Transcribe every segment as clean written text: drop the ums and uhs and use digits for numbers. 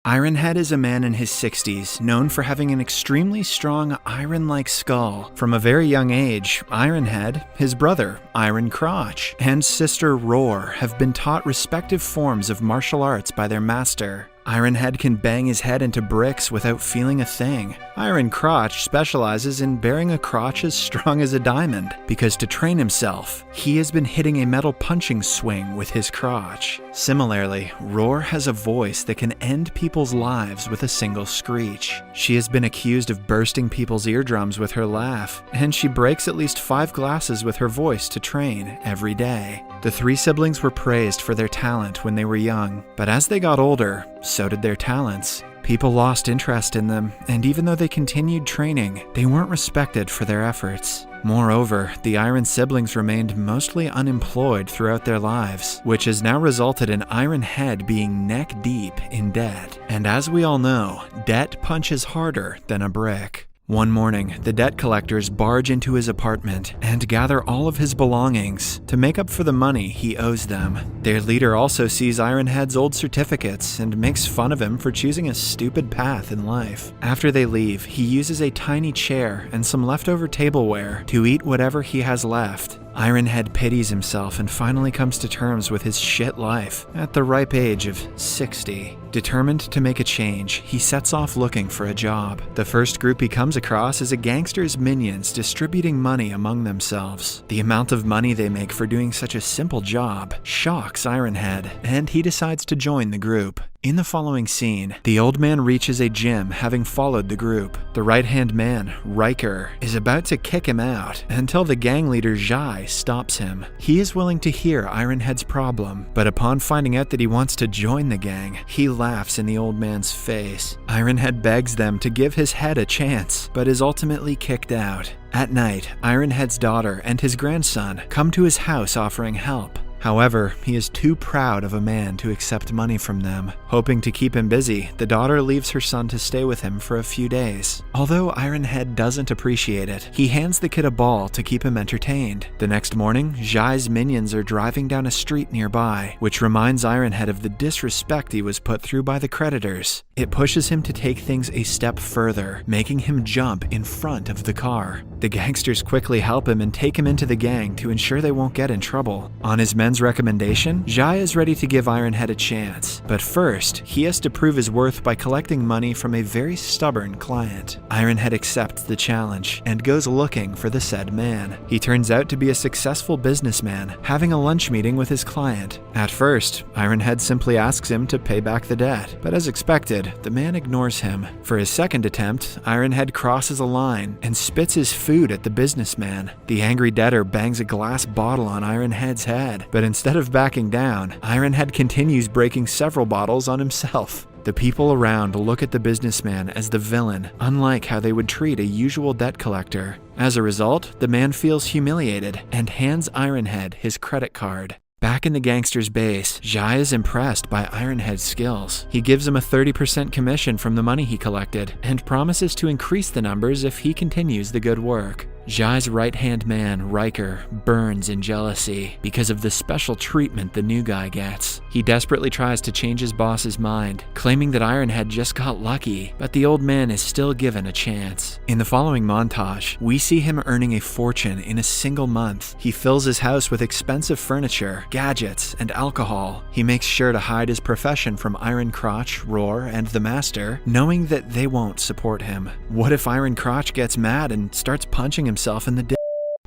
Ironhead is a man in his 60s, known for having an extremely strong iron-like skull. From a very young age, Ironhead, his brother, Iron Crotch, and sister Roar have been taught respective forms of martial arts by their master. Ironhead can bang his head into bricks without feeling a thing. Iron Crotch specializes in bearing a crotch as strong as a diamond, because to train himself, he has been hitting a metal punching swing with his crotch. Similarly, Roar has a voice that can end people's lives with a single screech. She has been accused of bursting people's eardrums with her laugh, and she breaks at least 5 glasses with her voice to train every day. The 3 siblings were praised for their talent when they were young, but as they got older, so did their talents. People lost interest in them, and even though they continued training, they weren't respected for their efforts. Moreover, the Iron siblings remained mostly unemployed throughout their lives, which has now resulted in Ironhead being neck-deep in debt. And as we all know, debt punches harder than a brick. One morning, the debt collectors barge into his apartment and gather all of his belongings to make up for the money he owes them. Their leader also sees Ironhead's old certificates and makes fun of him for choosing a stupid path in life. After they leave, he uses a tiny chair and some leftover tableware to eat whatever he has left. Ironhead pities himself and finally comes to terms with his shit life at the ripe age of 60. Determined to make a change, he sets off looking for a job. The first group he comes across is a gangster's minions distributing money among themselves. The amount of money they make for doing such a simple job shocks Ironhead, and he decides to join the group. In the following scene, the old man reaches a gym having followed the group. The right-hand man, Riker, is about to kick him out until the gang leader Jai stops him. He is willing to hear Ironhead's problem, but upon finding out that he wants to join the gang, he laughs in the old man's face. Ironhead begs them to give his head a chance, but is ultimately kicked out. At night, Ironhead's daughter and his grandson come to his house offering help. However, he is too proud of a man to accept money from them. Hoping to keep him busy, the daughter leaves her son to stay with him for a few days. Although Ironhead doesn't appreciate it, he hands the kid a ball to keep him entertained. The next morning, Jai's minions are driving down a street nearby, which reminds Ironhead of the disrespect he was put through by the creditors. It pushes him to take things a step further, making him jump in front of the car. The gangsters quickly help him and take him into the gang to ensure they won't get in trouble. On his men's recommendation, Jai is ready to give Ironhead a chance, but first, he has to prove his worth by collecting money from a very stubborn client. Ironhead accepts the challenge and goes looking for the said man. He turns out to be a successful businessman, having a lunch meeting with his client. At first, Ironhead simply asks him to pay back the debt, but as expected, the man ignores him. For his second attempt, Ironhead crosses a line and spits his food at the businessman. The angry debtor bangs a glass bottle on Ironhead's head, but instead of backing down, Ironhead continues breaking several bottles on himself. The people around look at the businessman as the villain, unlike how they would treat a usual debt collector. As a result, the man feels humiliated and hands Ironhead his credit card. Back in the gangster's base, Jai is impressed by Ironhead's skills. He gives him a 30% commission from the money he collected and promises to increase the numbers if he continues the good work. Jai's right-hand man, Riker, burns in jealousy because of the special treatment the new guy gets. He desperately tries to change his boss's mind, claiming that Ironhead just got lucky, but the old man is still given a chance. In the following montage, we see him earning a fortune in a single month. He fills his house with expensive furniture, gadgets, and alcohol. He makes sure to hide his profession from Iron Crotch, Roar, and the Master, knowing that they won't support him. What if Iron Crotch gets mad and starts punching himself in the dick?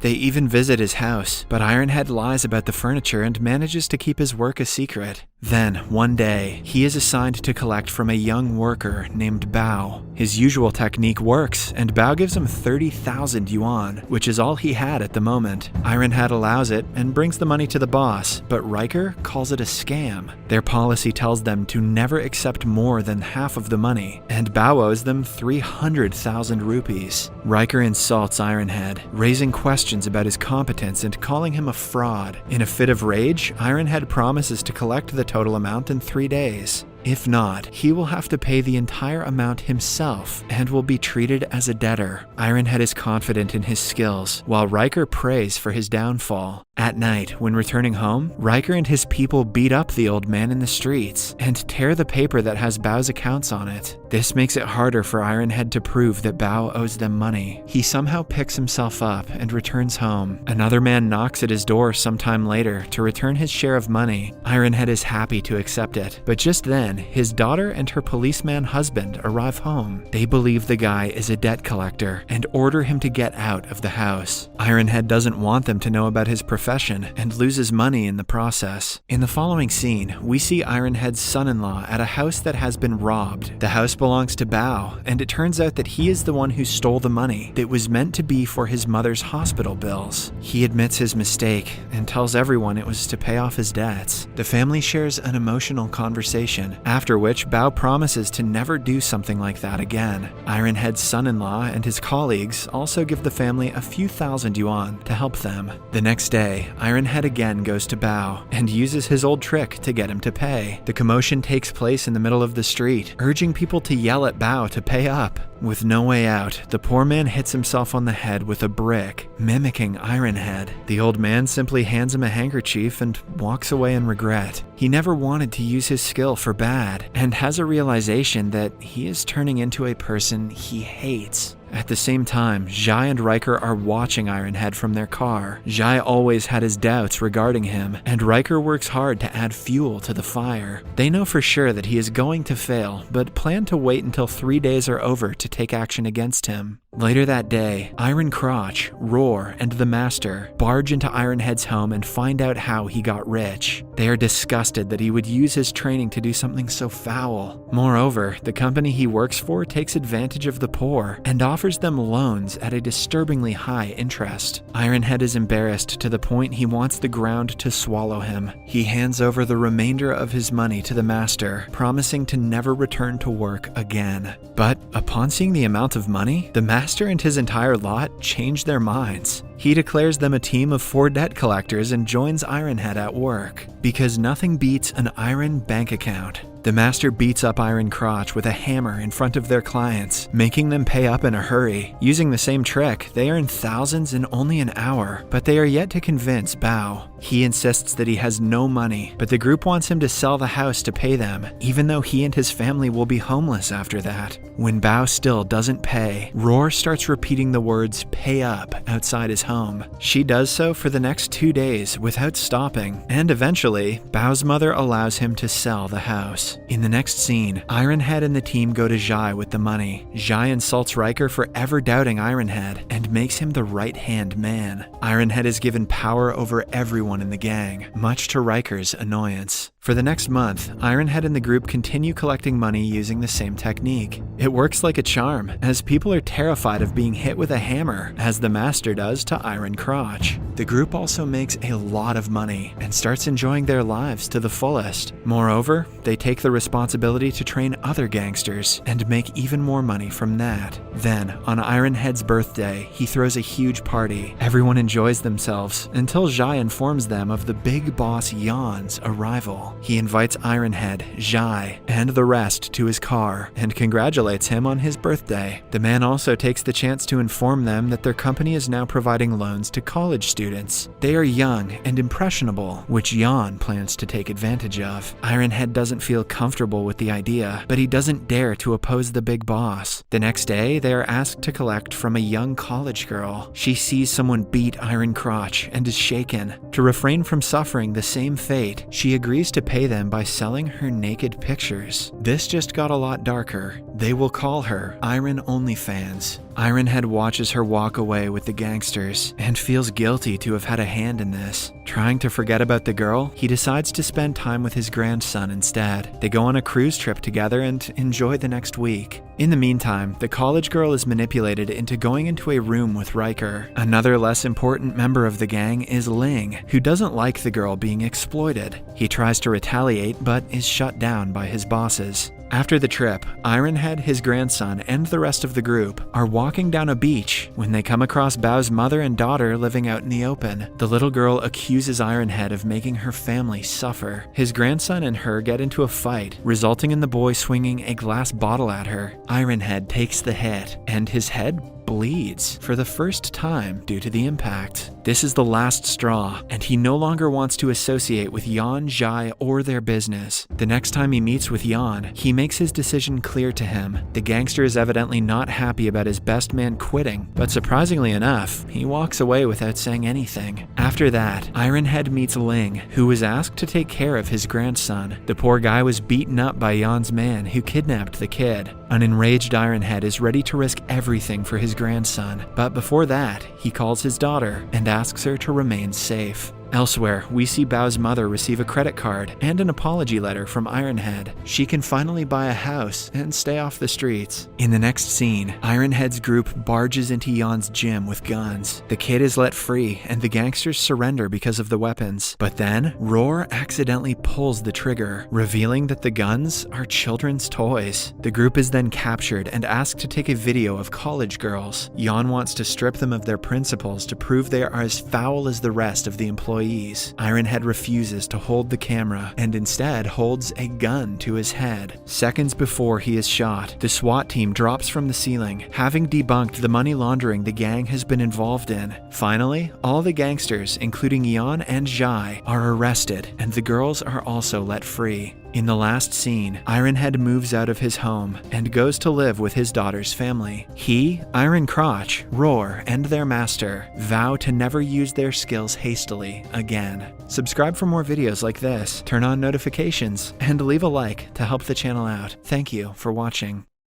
They even visit his house, but Ironhead lies about the furniture and manages to keep his work a secret. Then, one day, he is assigned to collect from a young worker named Bao. His usual technique works, and Bao gives him 30,000 yuan, which is all he had at the moment. Ironhead allows it and brings the money to the boss, but Riker calls it a scam. Their policy tells them to never accept more than half of the money, and Bao owes them 300,000 rupees. Riker insults Ironhead, raising questions about his competence and calling him a fraud. In a fit of rage, Ironhead promises to collect the total amount in 3 days. If not, he will have to pay the entire amount himself and will be treated as a debtor. Ironhead is confident in his skills, while Riker prays for his downfall. At night, when returning home, Riker and his people beat up the old man in the streets and tear the paper that has Bao's accounts on it. This makes it harder for Ironhead to prove that Bao owes them money. He somehow picks himself up and returns home. Another man knocks at his door sometime later to return his share of money. Ironhead is happy to accept it, but just then, his daughter and her policeman husband arrive home. They believe the guy is a debt collector and order him to get out of the house. Ironhead doesn't want them to know about his profession and loses money in the process. In the following scene, we see Ironhead's son-in-law at a house that has been robbed. The house belongs to Bao, and it turns out that he is the one who stole the money that was meant to be for his mother's hospital bills. He admits his mistake and tells everyone it was to pay off his debts. The family shares an emotional conversation, after which Bao promises to never do something like that again. Ironhead's son-in-law and his colleagues also give the family a few thousand yuan to help them. The next day, Ironhead again goes to Bao and uses his old trick to get him to pay. The commotion takes place in the middle of the street, urging people to yell at Bao to pay up. With no way out, the poor man hits himself on the head with a brick, mimicking Ironhead. The old man simply hands him a handkerchief and walks away in regret. He never wanted to use his skill for bad, and has a realization that he is turning into a person he hates. At the same time, Zhai and Riker are watching Ironhead from their car. Zhai always had his doubts regarding him, and Riker works hard to add fuel to the fire. They know for sure that he is going to fail, but plan to wait until 3 days are over to take action against him. Later that day, Iron Crotch, Roar, and the Master barge into Ironhead's home and find out how he got rich. They are disgusted that he would use his training to do something so foul. Moreover, the company he works for takes advantage of the poor and offers them loans at a disturbingly high interest. Ironhead is embarrassed to the point he wants the ground to swallow him. He hands over the remainder of his money to the Master, promising to never return to work again. But upon seeing the amount of money, the Master and his entire lot change their minds. He declares them a team of 4 debt collectors and joins Ironhead at work, because nothing beats an iron bank account. The Master beats up Iron Crotch with a hammer in front of their clients, making them pay up in a hurry. Using the same trick, they earn thousands in only an hour, but they are yet to convince Bao. He insists that he has no money, but the group wants him to sell the house to pay them, even though he and his family will be homeless after that. When Bao still doesn't pay, Roar starts repeating the words "pay up" outside his home. She does so for the next 2 days without stopping, and eventually, Bao's mother allows him to sell the house. In the next scene, Ironhead and the team go to Zhai with the money. Zhai insults Riker for ever doubting Ironhead and makes him the right-hand man. Ironhead is given power over everyone in the gang, much to Riker's annoyance. For the next month, Ironhead and the group continue collecting money using the same technique. It works like a charm, as people are terrified of being hit with a hammer, as the Master does to Iron Crotch. The group also makes a lot of money and starts enjoying their lives to the fullest. Moreover, they take the responsibility to train other gangsters and make even more money from that. Then, on Ironhead's birthday, he throws a huge party. Everyone enjoys themselves until Zhai informs them of the big boss Yan's arrival. He invites Ironhead, Zhai, and the rest to his car and congratulates him on his birthday. The man also takes the chance to inform them that their company is now providing loans to college students. They are young and impressionable, which Yan plans to take advantage of. Ironhead doesn't feel comfortable with the idea, but he doesn't dare to oppose the big boss. The next day, they are asked to collect from a young college girl. She sees someone beat Iron Crotch and is shaken. To refrain from suffering the same fate, she agrees to pay them by selling her naked pictures. This just got a lot darker. They will call her Iron OnlyFans. Ironhead watches her walk away with the gangsters and feels guilty to have had a hand in this. Trying to forget about the girl, he decides to spend time with his grandson instead. They go on a cruise trip together and enjoy the next week. In the meantime, the college girl is manipulated into going into a room with Riker. Another less important member of the gang is Ling, who doesn't like the girl being exploited. He tries to retaliate, but is shut down by his bosses. After the trip, Ironhead, his grandson, and the rest of the group are walking down a beach when they come across Bao's mother and daughter living out in the open. The little girl accuses Ironhead of making her family suffer. His grandson and her get into a fight, resulting in the boy swinging a glass bottle at her. Ironhead takes the hit, and his head bleeds for the first time due to the impact. This is the last straw, and he no longer wants to associate with Jan, Jai, or their business. The next time he meets with Jan, he makes his decision clear to him. The gangster is evidently not happy about his best man quitting, but surprisingly enough, he walks away without saying anything. After that, Ironhead meets Ling, who was asked to take care of his grandson. The poor guy was beaten up by Jan's man, who kidnapped the kid. An enraged Ironhead is ready to risk everything for his grandson, but before that, he calls his daughter and asks her to remain safe. Elsewhere, we see Bao's mother receive a credit card and an apology letter from Ironhead. She can finally buy a house and stay off the streets. In the next scene, Ironhead's group barges into Jan's gym with guns. The kid is let free and the gangsters surrender because of the weapons. But then, Roar accidentally pulls the trigger, revealing that the guns are children's toys. The group is then captured and asked to take a video of college girls. Jan wants to strip them of their principles to prove they are as foul as the rest of the employees. Ironhead refuses to hold the camera and instead holds a gun to his head. Seconds before he is shot, the SWAT team drops from the ceiling, having debunked the money laundering the gang has been involved in. Finally, all the gangsters, including Jan and Jai, are arrested, and the girls are also let free. In the last scene, Ironhead moves out of his home and goes to live with his daughter's family. He, Iron Crotch, Roar, and their master vow to never use their skills hastily again. Subscribe for more videos like this, turn on notifications, and leave a like to help the channel out. Thank you for watching.